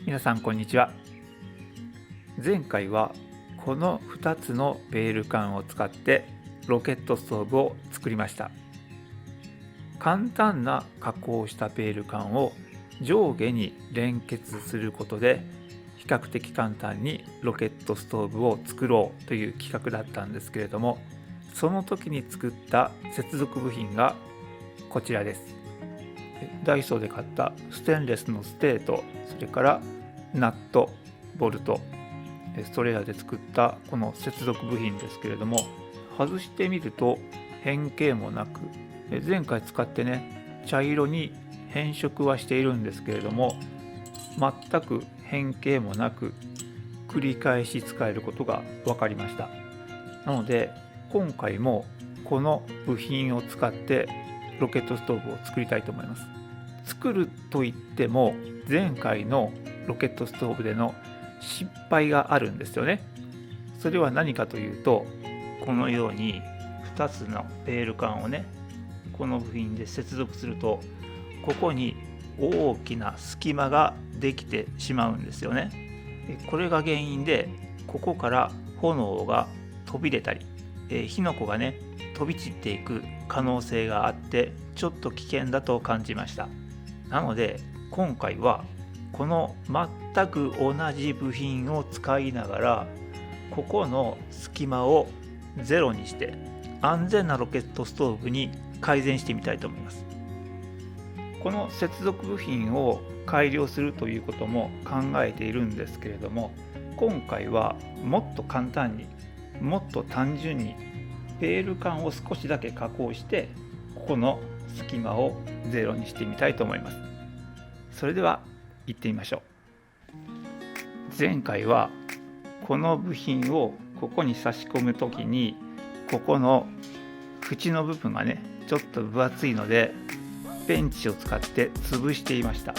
皆さんこんにちは。前回はこの2つのペール缶を使ってロケットストーブを作りました。簡単な加工をしたペール缶を上下に連結することで比較的簡単にロケットストーブを作ろうという企画だったんですけれども、その時に作った接続部品がこちらです。ダイソーで買ったステンレスのステーと、それからナット、ボルト、ストレーラーで作ったこの接続部品ですけれども、外してみると変形もなく、前回使ってね、茶色に変色はしているんですけれども、全く変形もなく繰り返し使えることが分かりました。なので今回もこの部品を使ってロケットストーブを作りたいと思います。作るといっても前回のロケットストーブでの失敗があるんですよね。それは何かというと、このように2つのペール缶をね、この部品で接続すると、ここに大きな隙間ができてしまうんですよね。これが原因でここから炎が飛び出たり、火の粉がね飛び散っていく可能性があって、ちょっと危険だと感じました。なので今回はこの全く同じ部品を使いながら、ここの隙間をゼロにして安全なロケットストーブに改善してみたいと思います。この接続部品を改良するということも考えているんですけれども、今回はもっと簡単に、もっと単純にペール缶を少しだけ加工して、ここの隙間をゼロにしてみたいと思います。それでは行ってみましょう。前回はこの部品をここに差し込むときに、ここの縁の部分がねちょっと分厚いので、ペンチを使って潰していました。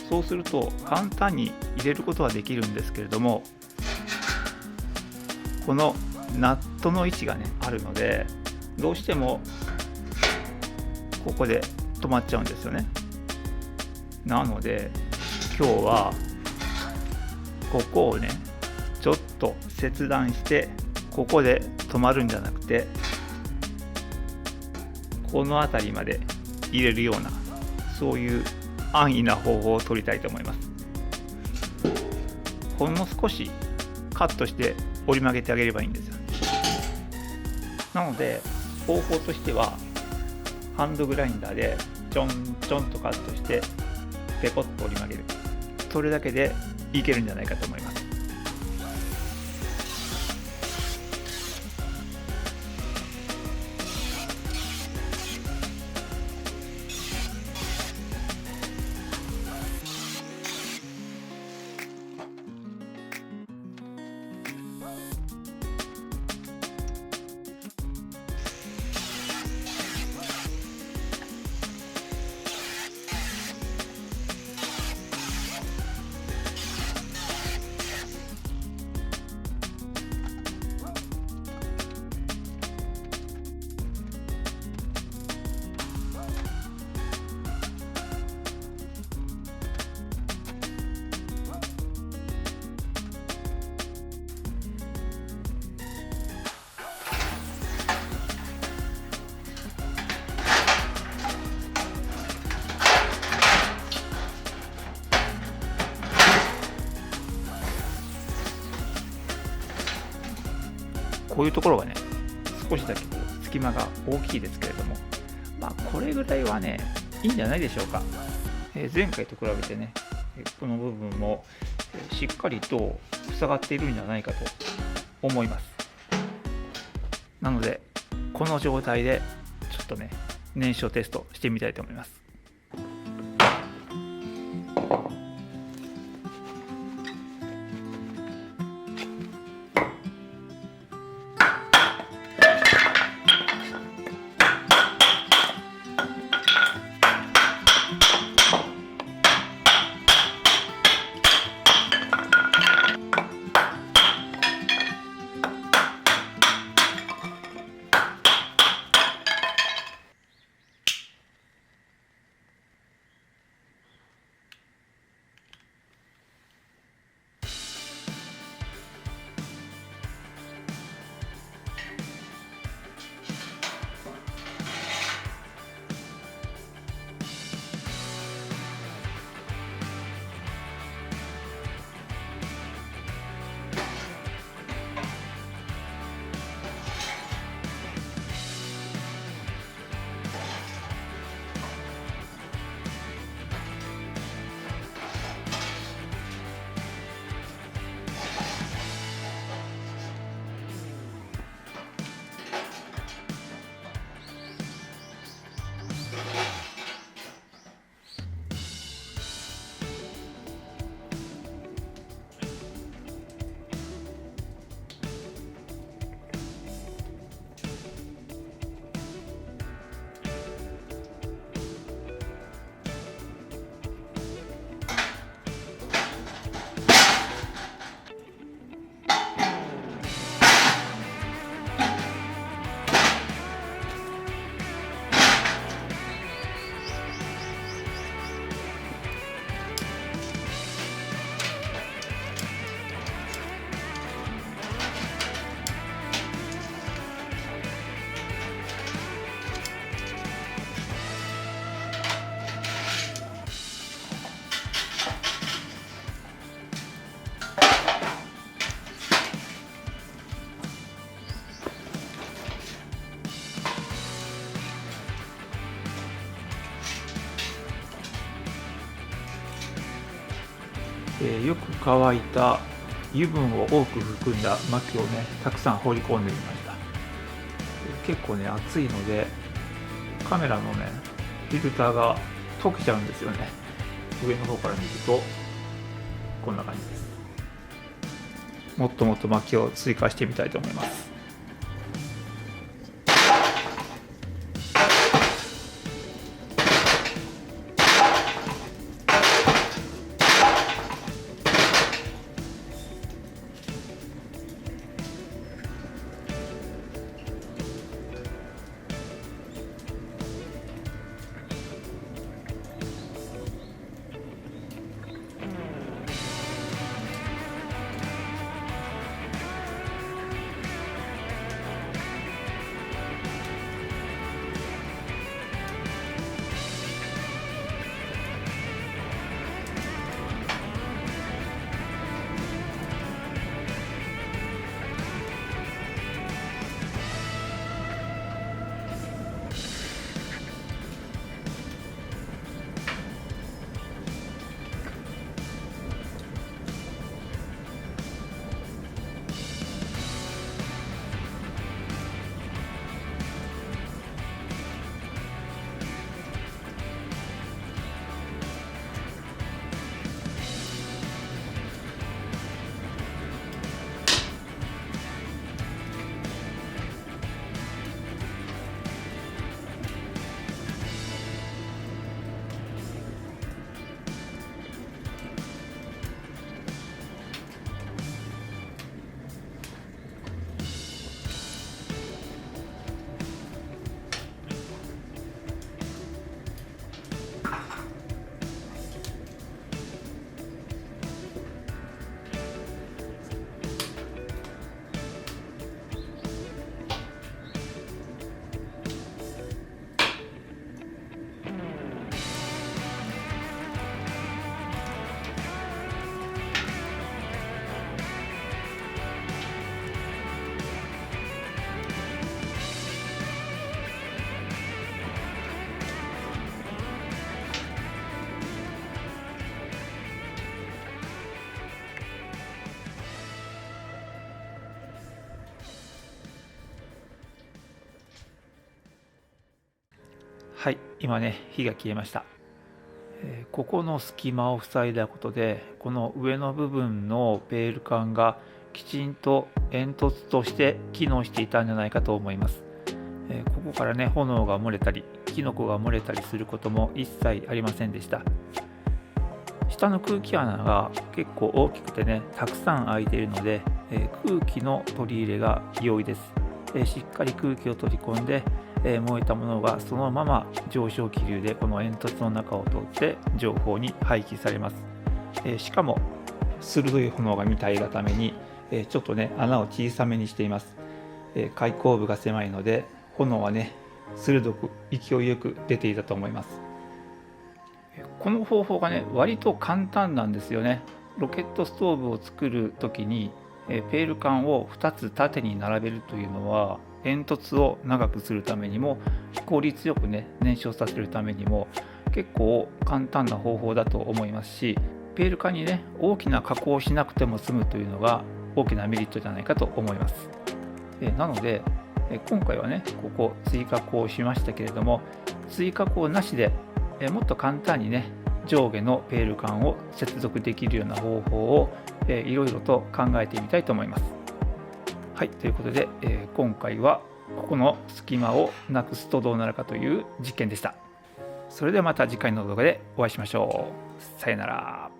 そうすると簡単に入れることはできるんですけれども、このナットの位置がねあるので、どうしてもここで止まっちゃうんですよね。なので今日はここをねちょっと切断して、ここで止まるんじゃなくて、この辺りまで入れるような、そういう安易な方法を取りたいと思います。ほんの少しカットして折り曲げてあげればいいんですよ。なので方法としては、ハンドグラインダーでちょんちょんとカットしてペコッと折り曲げる、それだけでいけるんじゃないかと思います。こういうところがね少しだけ隙間が大きいですけれども、これぐらいはねいいんじゃないでしょうか。前回と比べてね、この部分もしっかりと塞がっているんじゃないかと思います。なのでこの状態でちょっとね燃焼テストしてみたいと思います。よく乾いた油分を多く含んだ薪をねたくさん放り込んでみました。結構ね熱いのでカメラのねフィルターが溶けちゃうんですよね。上の方から見るとこんな感じです。もっともっと薪を追加してみたいと思います。はい、今ね火が消えました。ここの隙間を塞いだことでこの上の部分のベール管がきちんと煙突として機能していたんじゃないかと思います。ここからね炎が漏れたりキノコが漏れたりすることも一切ありませんでした。下の空気穴が結構大きくてねたくさん開いているので、空気の取り入れが容易です。しっかり空気を取り込んで、燃えたものがそのまま上昇気流でこの煙突の中を通って上方に排気されます。しかも鋭い炎が見たいがために、ちょっとね穴を小さめにしています。開口部が狭いので炎はね鋭く勢いよく出ていたと思います。この方法がね割と簡単なんですよね。ロケットストーブを作る時にペール管を2つ縦に並べるというのは煙突を長くするためにも効率よくね燃焼させるためにも結構簡単な方法だと思いますし、ペール管にね大きな加工をしなくても済むというのが大きなメリットじゃないかと思います。なので今回はねここ追加工をしましたけれども、追加工なしでもっと簡単にね上下のペール管を接続できるような方法をいろいろと考えてみたいと思います。はい、ということで、今回はここの隙間をなくすとどうなるかという実験でした。それではまた次回の動画でお会いしましょう。さよなら。